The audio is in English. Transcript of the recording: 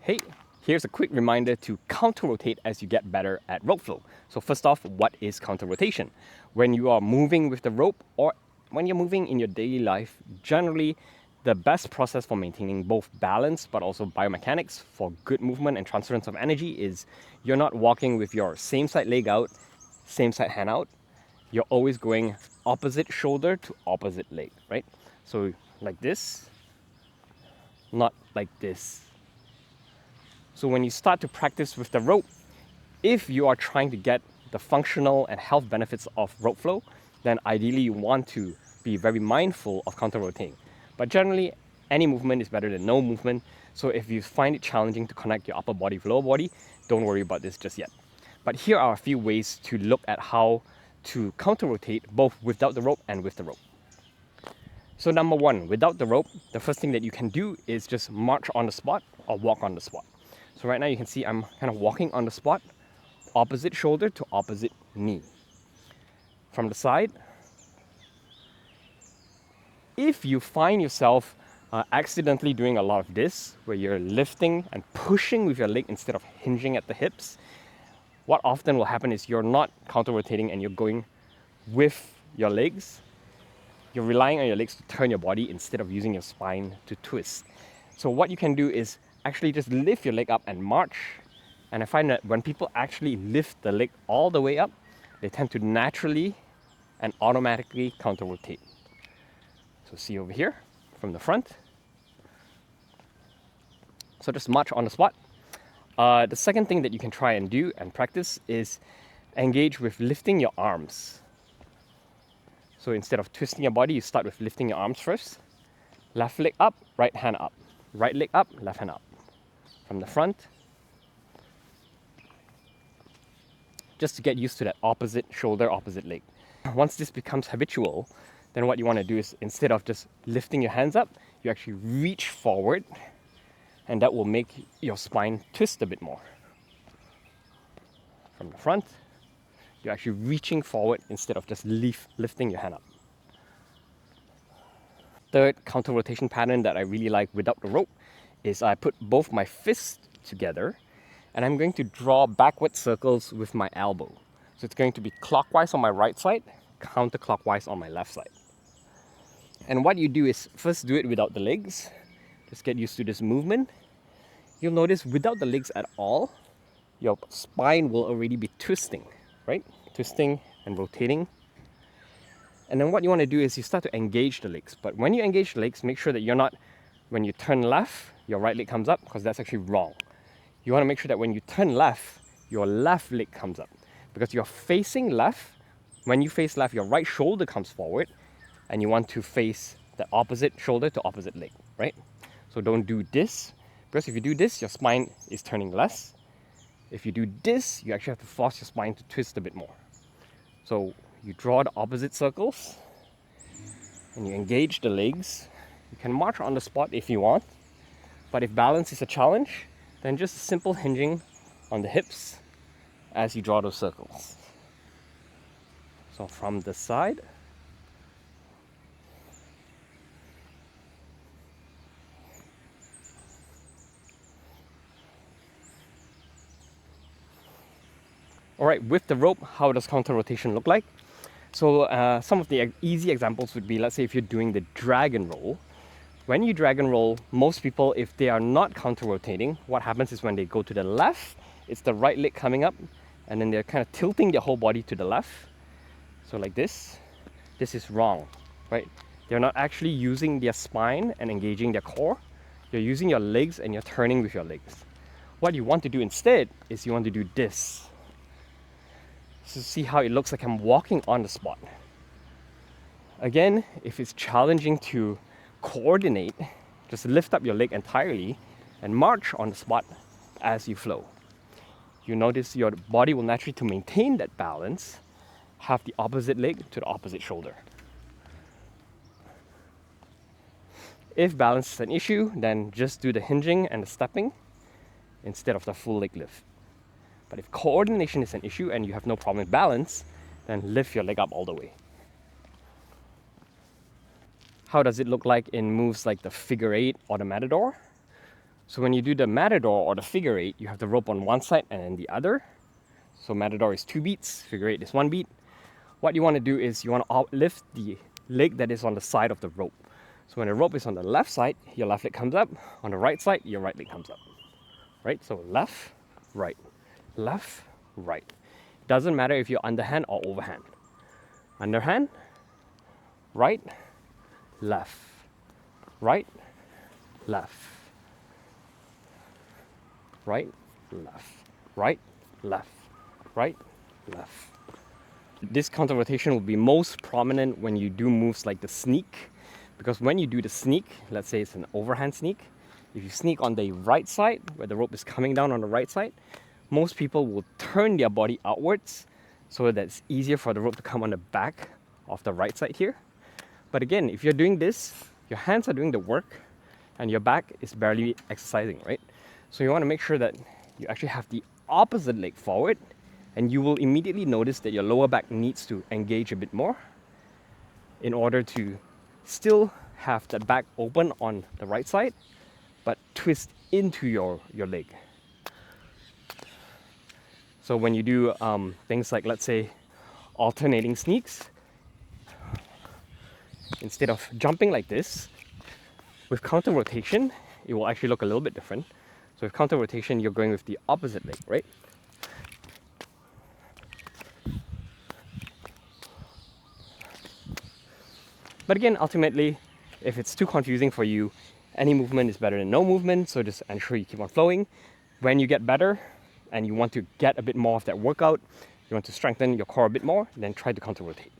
Hey, here's a quick reminder to counter-rotate as you get better at rope flow. So first off, what is counter-rotation? When you are moving with the rope or when you're moving in your daily life, generally the best process for maintaining both balance but also biomechanics for good movement and transference of energy is you're not walking with your same side leg out, same side hand out. You're always going opposite shoulder to opposite leg, right? So like this, not like this. So when you start to practice with the rope, if you are trying to get the functional and health benefits of rope flow, then ideally you want to be very mindful of counter-rotating. But generally, any movement is better than no movement. So if you find it challenging to connect your upper body with lower body, don't worry about this just yet. But here are a few ways to look at how to counter-rotate both without the rope and with the rope. So number one, without the rope, the first thing that you can do is just march on the spot or walk on the spot. So right now you can see I'm kind of walking on the spot, opposite shoulder to opposite knee. From the side, if you find yourself accidentally doing a lot of this, where you're lifting and pushing with your leg instead of hinging at the hips, what often will happen is you're not counter-rotating and you're going with your legs. You're relying on your legs to turn your body instead of using your spine to twist. So what you can do is actually just lift your leg up and march. And I find that when people actually lift the leg all the way up, they tend to naturally and automatically counter-rotate. So see over here from the front. So just march on the spot. The second thing that you can try and do and practice is engage with lifting your arms. So instead of twisting your body, you start with lifting your arms first. Left leg up, right hand up. Right leg up, left hand up. From the front. Just to get used to that opposite shoulder, opposite leg. Once this becomes habitual, then what you want to do is instead of just lifting your hands up, you actually reach forward, and that will make your spine twist a bit more. From the front, you're actually reaching forward instead of just lifting your hand up. Third counter-rotation pattern that I really like without the rope is I put both my fists together and I'm going to draw backward circles with my elbow. So it's going to be clockwise on my right side, counterclockwise on my left side. And what you do is first do it without the legs. Just get used to this movement. You'll notice without the legs at all, your spine will already be twisting, right? Twisting and rotating. And then what you want to do is you start to engage the legs. But when you engage the legs, make sure that you're not, when you turn left, your right leg comes up, because that's actually wrong. You want to make sure that when you turn left, your left leg comes up. Because you're facing left, when you face left, your right shoulder comes forward, and you want to face the opposite shoulder to opposite leg, right? So don't do this, because if you do this, your spine is turning less. If you do this, you actually have to force your spine to twist a bit more. So you draw the opposite circles, and you engage the legs. You can march on the spot if you want, but if balance is a challenge, then just simple hinging on the hips as you draw those circles. So from the side, all right, with the rope, how does counter-rotation look like? So some of the easy examples would be, let's say if you're doing the dragon roll. When you dragon roll, most people, if they are not counter-rotating, what happens is when they go to the left, it's the right leg coming up, and then they're kind of tilting their whole body to the left. So like this. This is wrong, right? They're not actually using their spine and engaging their core. You're using your legs and you're turning with your legs. What you want to do instead is you want to do this. So see how it looks like I'm walking on the spot. Again, if it's challenging to coordinate, just lift up your leg entirely and march on the spot as you flow. You notice your body will naturally, to maintain that balance, have the opposite leg to the opposite shoulder. If balance is an issue, then just do the hinging and the stepping instead of the full leg lift. But if coordination is an issue and you have no problem with balance, then lift your leg up all the way. How does it look like in moves like the figure eight or the Matador? So when you do the Matador or the figure eight, you have the rope on one side and then the other. So Matador is 2 beats, figure eight is 1 beat. What you want to do is you want to lift the leg that is on the side of the rope. So when the rope is on the left side, your left leg comes up. On the right side, your right leg comes up. Right? So left, right, left, right. Doesn't matter if you're underhand or overhand. Underhand, right, left, right, left, right, left, right, left, right, left. This counter rotation will be most prominent when you do moves like the sneak, because when you do the sneak, let's say it's an overhand sneak, if you sneak on the right side, where the rope is coming down on the right side, most people will turn their body outwards so that it's easier for the rope to come on the back of the right side here. But again, if you're doing this, your hands are doing the work and your back is barely exercising, right? So you want to make sure that you actually have the opposite leg forward, and you will immediately notice that your lower back needs to engage a bit more in order to still have the back open on the right side, but twist into your leg. So when you do things like, let's say, alternating sneaks, instead of jumping like this, with counter rotation, it will actually look a little bit different. So with counter rotation, you're going with the opposite leg, right? But again, ultimately, if it's too confusing for you, any movement is better than no movement, so just ensure you keep on flowing. When you get better and you want to get a bit more of that workout, you want to strengthen your core a bit more, then try to counter rotate.